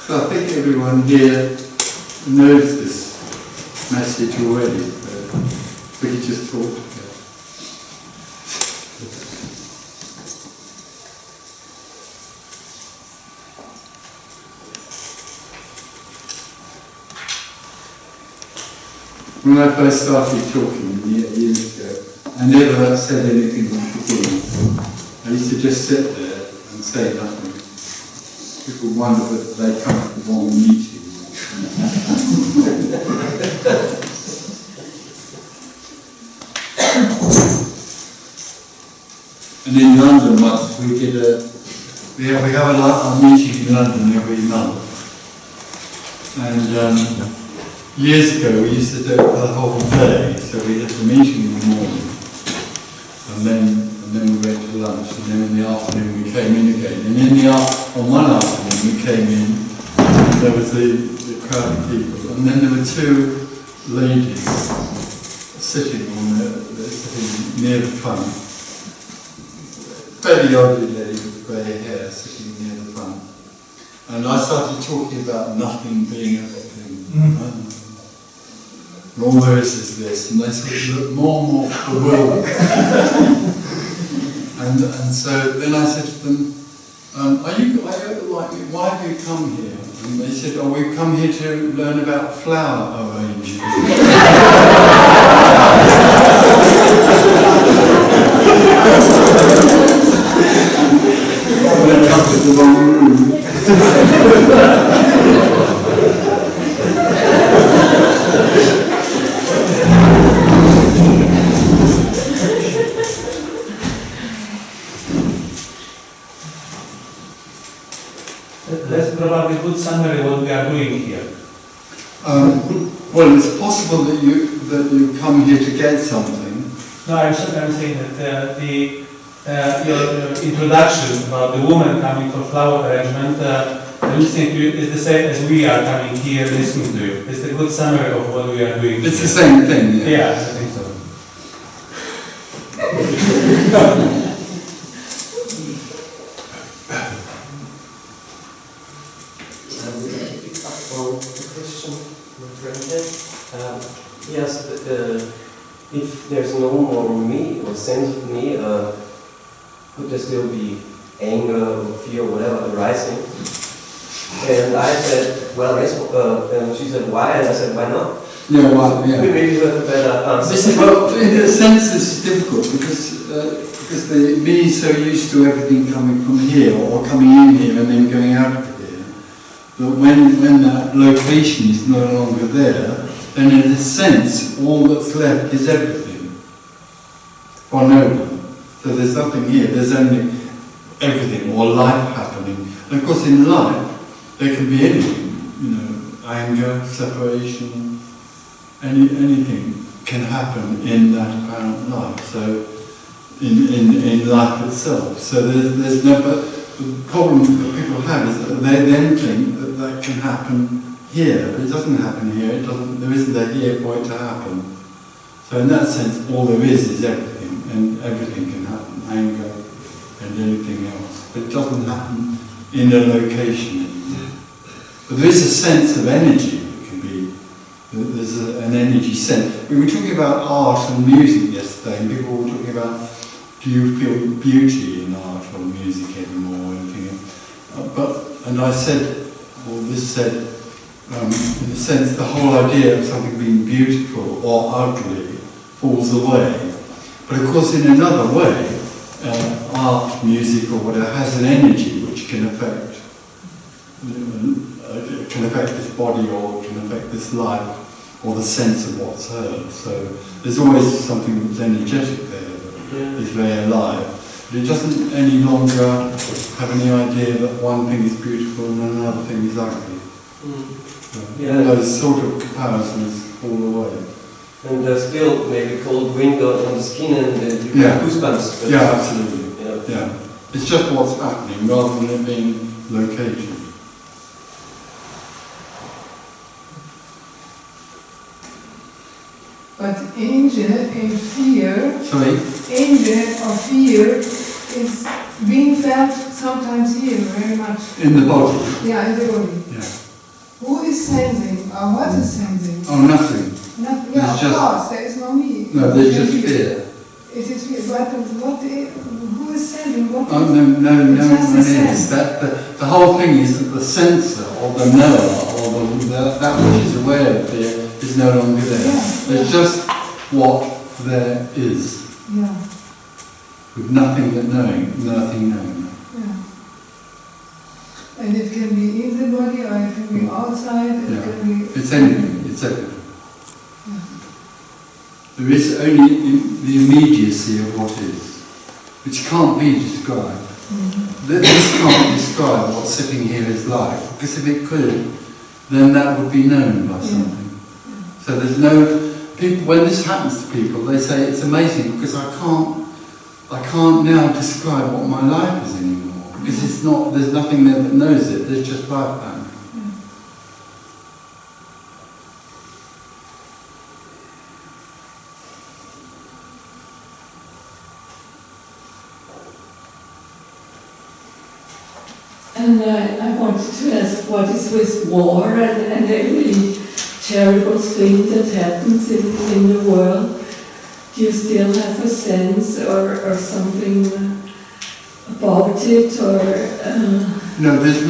So I think everyone here knows this message already, but we could just talk together. When I first started talking years ago, I never said anything at the beginning. I used to just sit there and say nothing. People wonder whether they come to the wrong meeting. And in London once we did we have a meeting in London every month. And years ago we used to do it for the whole day, so we had the meeting in the morning, and then we went to lunch, and then in the afternoon we came in again. And on one afternoon we came in, and there was the crowd of people, and then there were two ladies sitting near the front. Fairly elderly lady with grey hair sitting near the front. And I started talking about nothing being everything. And all there is this, and they sort of look more and more bewildered. and so then I said to them, why have you come here? And they said, oh, we've come here to learn about flower arranging. When I come to the wrong room. That's probably a good summary of what we are doing here. Well, it's possible that you come here to get something. No, I'm saying that your introduction about the woman coming for flower arrangement, listening to you is the same as we are coming here listening to you. It's a good summary of what we are doing. It's the same thing, yeah. Yeah, I think so. Yes, if there's no more me or sense of me, could there still be anger or fear or whatever arising? And I said, well, yes, and she said, why? And I said, why not? Yeah, well, yeah. Maybe you have a better answer. Well, in a sense this is difficult because the me is so used to everything coming from here or coming in here and then going out of here, that when that location is no longer there, then in a sense all that's left is everything. Or no one. So there's nothing here, there's only everything or life happening. And of course in life there can be anything, anger, separation, anything can happen in that apparent life. So in life itself. So there's no, but the problem that people have is that they then think that can happen here, but it doesn't happen here. There isn't a here for it to happen. So in that sense, all there is everything, and everything can happen, anger and anything else. But it doesn't happen in a location anymore. But there is a sense of energy. It can be. There's an energy sense. We were talking about art and music yesterday, and people were talking about, do you feel beauty in art or music anymore, or anything? And I said, or this said, in a sense, the whole idea of something being beautiful or ugly falls away. But of course, in another way, art, music, or whatever has an energy which can affect this body, or can affect this life, or the sense of what's heard. So there's always something that's energetic there that is very alive. But it doesn't any longer have any idea that one thing is beautiful and another thing is ugly. All those sort of comparisons fall away. And there's still maybe cold wind on the skin and you get goosebumps. Yeah, absolutely. Yeah. It's just what's happening rather than it being located. But anger and fear, Sorry? anger or fear is being felt sometimes here very much. In the body. Yeah, in the body. Yeah. Who is sensing, or what is sensing? Oh, nothing. Nothing. Yeah, of course, there is no me. No, there's just fear. It is fear, but who is sensing? What Oh, is, no one just a is. sense. The whole thing is that the sensor, or the knower, or that which is aware of fear, is no longer there. Yeah, It's just what there is, Yeah, with nothing but knowing, nothing knowing. yeah. And it can be in the body, or it can be outside, it Yeah. can be... It's anything, it's everything. Yeah. There is only the immediacy of what is, which can't be described. This can't describe what sitting here is like, because if it could, then that would be known by something. So there's no... People, when this happens to people, they say it's amazing because I can't now describe what my life is anymore, because it's not, there's nothing there that knows it, there's just life happening. And I wanted to ask, what is with war and every terrible thing that happens in the world? Do you still have a sense or something about it, or? No, there's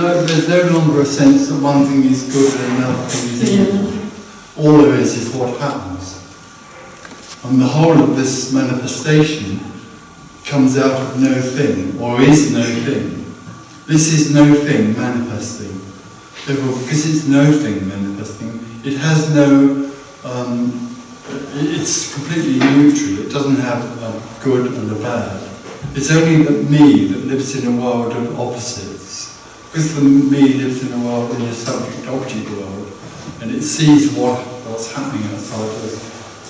no longer a sense that one thing is good and another thing is evil. All there is what happens. And the whole of this manifestation comes out of no thing, or is no thing. This is no thing manifesting. Therefore, because it's no thing manifesting, it has no, it's completely neutral. It doesn't have a good and a bad. It's only the me that lives in a world of opposites. Because the me lives in a world, in a subject-object world, and it sees what's happening outside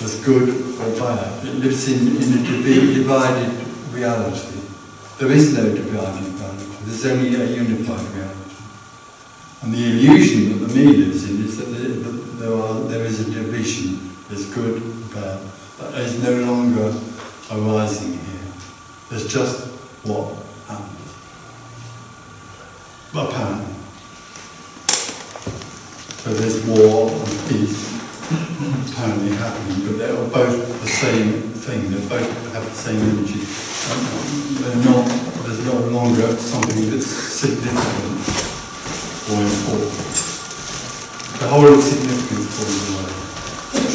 as good or bad. It lives in a divided reality. There is no divided reality. There's only a unified reality. And the illusion that the me lives in is that there is a division. There's good and bad. That is no longer arising here. There's just what happens. Apparently. So there's war and peace apparently happening, but they're both the same thing. They both have the same energy. There's no longer something that's significant or important. The whole of significance falls away.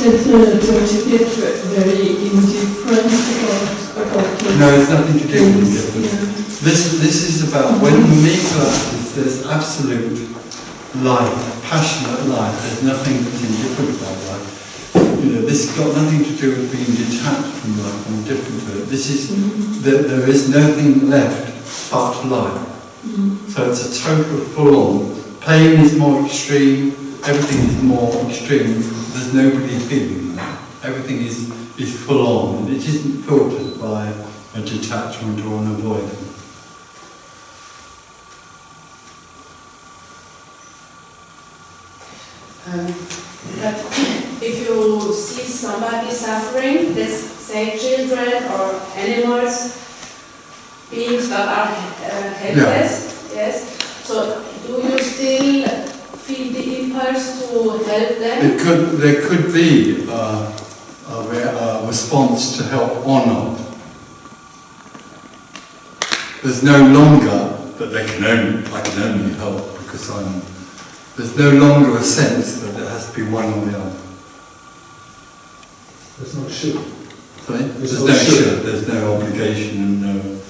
Don't you get very indifferent about this? No, it's nothing to do with indifference. This is about when the me collapses, there's absolute life, passionate life. There's nothing that's indifferent about life. This has got nothing to do with being detached from life and indifferent to it. This is there is nothing left but life. So it's a total full-on. Pain is more extreme. Everything is more extreme. There's nobody feeling that. Everything is full-on, and it isn't filtered by a detachment or an avoidance. But if you see somebody suffering, let's say children or animals, beings that are helpless, yes. So do you still feel the impulse to help them? There could be a response to help or not. There's no longer that I can only help because there's no longer a sense that it has to be one or the other. There's no should. Sorry? There's no should, there's no obligation, and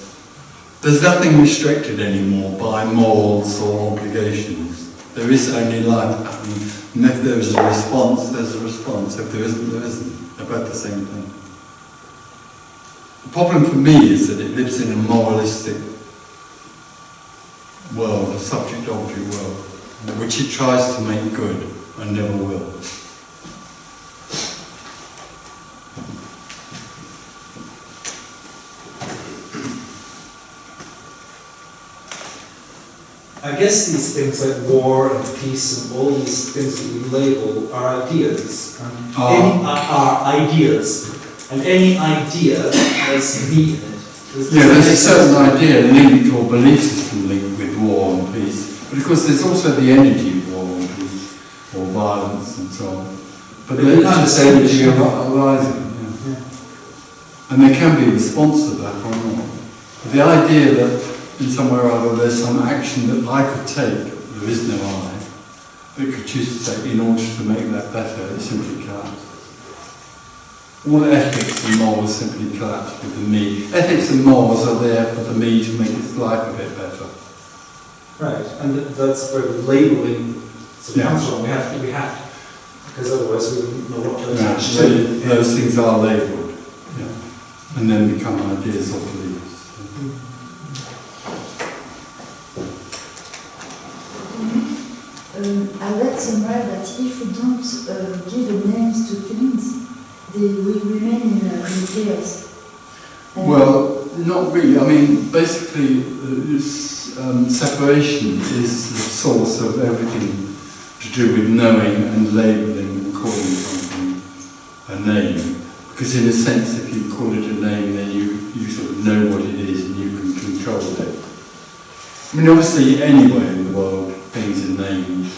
there's nothing restricted anymore by morals or obligations. There is only life happening, and if there is a response, there's a response. If there isn't, there isn't. They're both the same thing. The problem for me is that it lives in a moralistic world, a subject-object world, which it tries to make good and never will. I guess these things like war and peace and all these things that we label are ideas. Are ideas. And any idea has me in it. Yeah, there's a certain idea linked or belief system linked with war and peace. But of course there's also the energy of war and peace, or violence and so on. But there is just energy arising. Yeah. And there can be a response to that or not. But the idea that in somewhere or other there's some action that I could take, there is no I, that could choose to take in order to make that better, it simply collapses. All ethics and morals simply collapse with the me. Ethics and morals are there for the me to make its life a bit better. Right, and that's where the labeling sort of Yeah. comes from. We have to, because otherwise we wouldn't know what to Yeah, attach so to. those things are labelled, yeah, and then become ideas or beliefs. I read somewhere that if we don't give names to things, they will remain in chaos. Well, not really. I mean, basically, separation is the source of everything to do with knowing and labelling and calling something a name. Because in a sense, if you call it a name, then you sort of know what it is and you can control it. I mean, obviously, anywhere in the world, things are named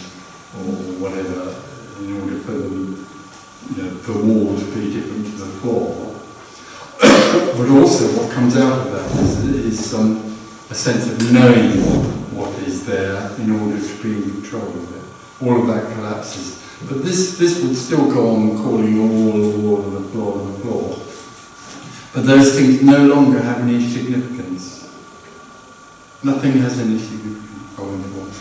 or whatever in order for them, the wall to be different to the floor. But also, what comes out of that is a sense of knowing what is there in order to be in control of it. All of that collapses. But this would still go on calling all the wall and the floor and the floor. But those things no longer have any significance. Nothing has any significance going forward.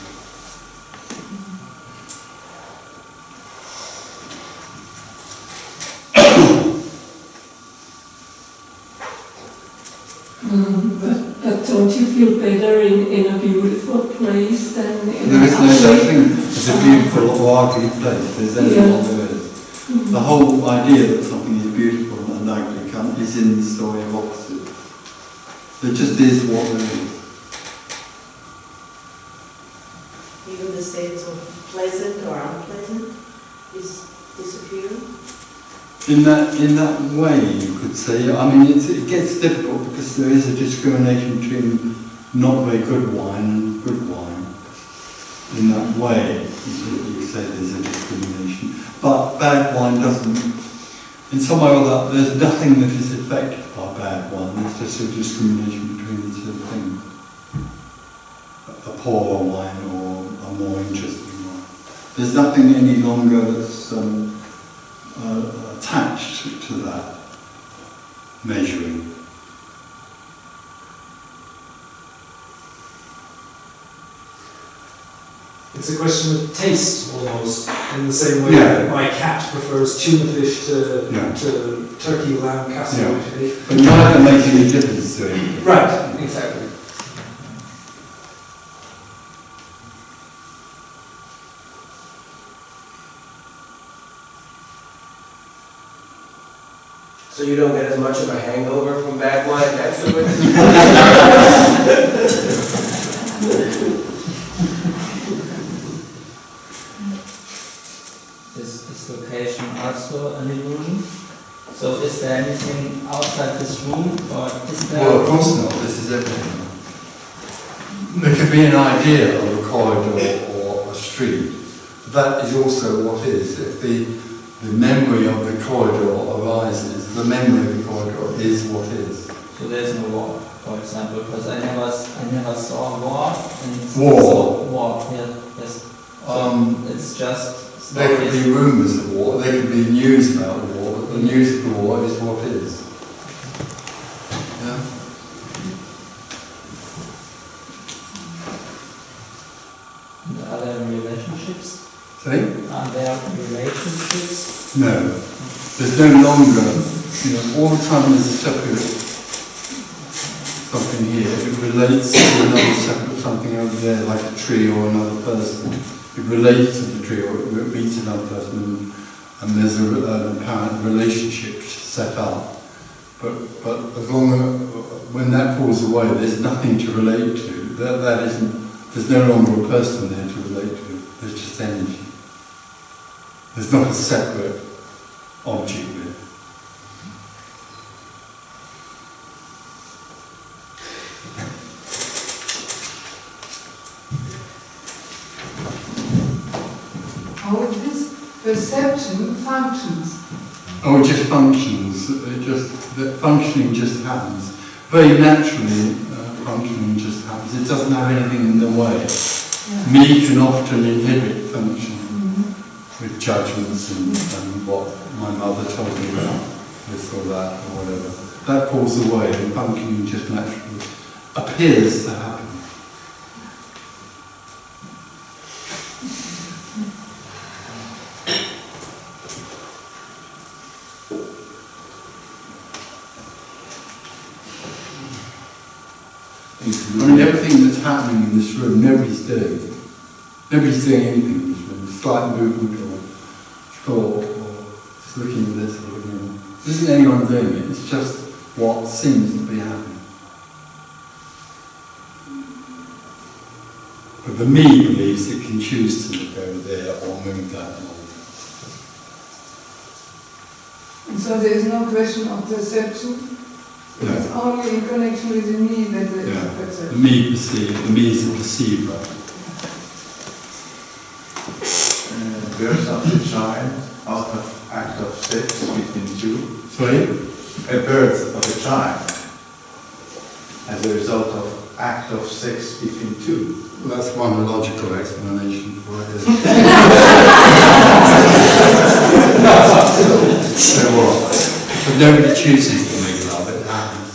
But don't you feel better in a beautiful place than in There an is no such ugly? thing as a beautiful or ugly place. There's only Yeah. one there is. The whole idea that something is beautiful and ugly is in the story of opposites. There just is what there is. Even the states of pleasant or unpleasant is disappearing. In that way, you could say. I mean, it gets difficult because there is a discrimination between not very good wine and good wine. In that way, you say there's a discrimination. But bad wine doesn't. In some way or other, there's nothing that is affected by bad wine. There's just a discrimination between the two things. A poorer wine or a more interesting wine. There's nothing any longer that's attached to that measuring. It's a question of taste, almost, in the same way Yeah. that my cat prefers tuna fish Yeah. to turkey, lamb, casserole. But neither makes any difference to anything. Right, exactly. So you don't get as much of a hangover from bad wine afterwards? Is location also an illusion? So is there anything outside this room, or is there... Well, of course not. This is everything. There could be an idea of a corridor or a street. That is also what is. If the memory of the corridor arises, the memory of the corridor is what is. So there's no war, for example, because I never saw war. And War? So, war, yeah, yes. It's just There could stories. be rumours of war, there could be news about war, but the news of the war is what is. Yeah? Are there relationships? See? Are there relationships? No. There's no longer, all the time there's a separate something here, it relates to another separate something over there, like a tree or another person. It relates to the tree or it meets another person and there's an apparent relationship set up. But as long as, when that falls away, there's nothing to relate to. That isn't, there's no longer a person there to relate to, there's just energy. There's not a separate object there. how this perception functions. Oh, it just functions. The functioning just happens. Very naturally, functioning just happens. It doesn't have anything in the way. Yeah. Me can often inhibit functioning with judgments and what my mother told me about this or that or whatever. That falls away and functioning just naturally appears to happen. I mean, everything that's happening in this room, nobody's doing anything in this room. Slight movement or thought or just looking at this or looking at that. There isn't anyone doing it, it's just what seems to be happening. But the me believes it can choose to look over there or move that way. And so there is no question of perception. No. It's only in connection with the me that there is Yeah. a perception. The me is the perceiver. Birth of the child out of act of sex between two. Sorry? A birth of a child as a result of act of sex between two. Well, that's one logical explanation for it. So what? But nobody chooses to make love, it happens.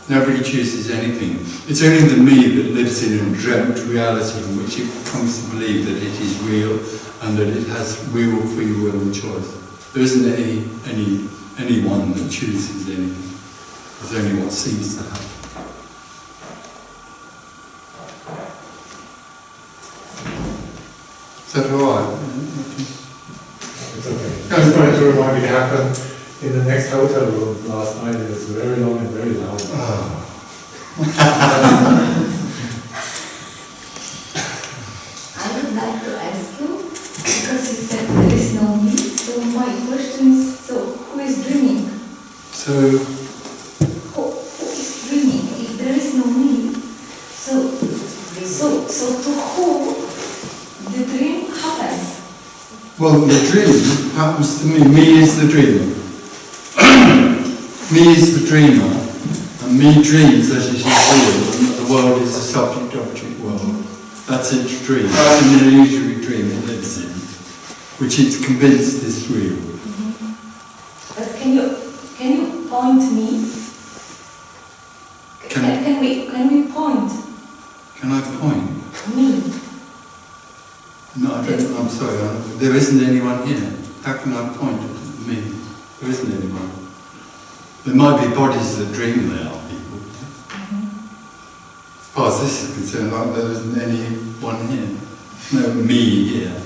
Nobody chooses anything. It's only the me that lives in a dreamt reality in which it comes to believe that it is real and that it has real free will and choice. There isn't anyone that chooses anything. There's only what seems to happen. Is that alright? It's okay. I was trying to remind me it happened in the next hotel room last night. It was very long and very loud. I would like to ask you, because you said there is no me, so my question is, so who is dreaming? So, Who is dreaming if there is no me? So to whom the dream happens? well, the dream happens to me. Me is the dreamer. Me is the dreamer, and me dreams that it is real, and that the world is a subject-object world. That's its dream. It's an illusory dream it lives in, which it's convinced is real. But can you point me? Can we point Can I point? me? No, I don't. I'm sorry. There isn't anyone here. How can I point at me? There isn't anyone. There might be bodies that dream they are people. As far as this is concerned, there isn't anyone here. No me here.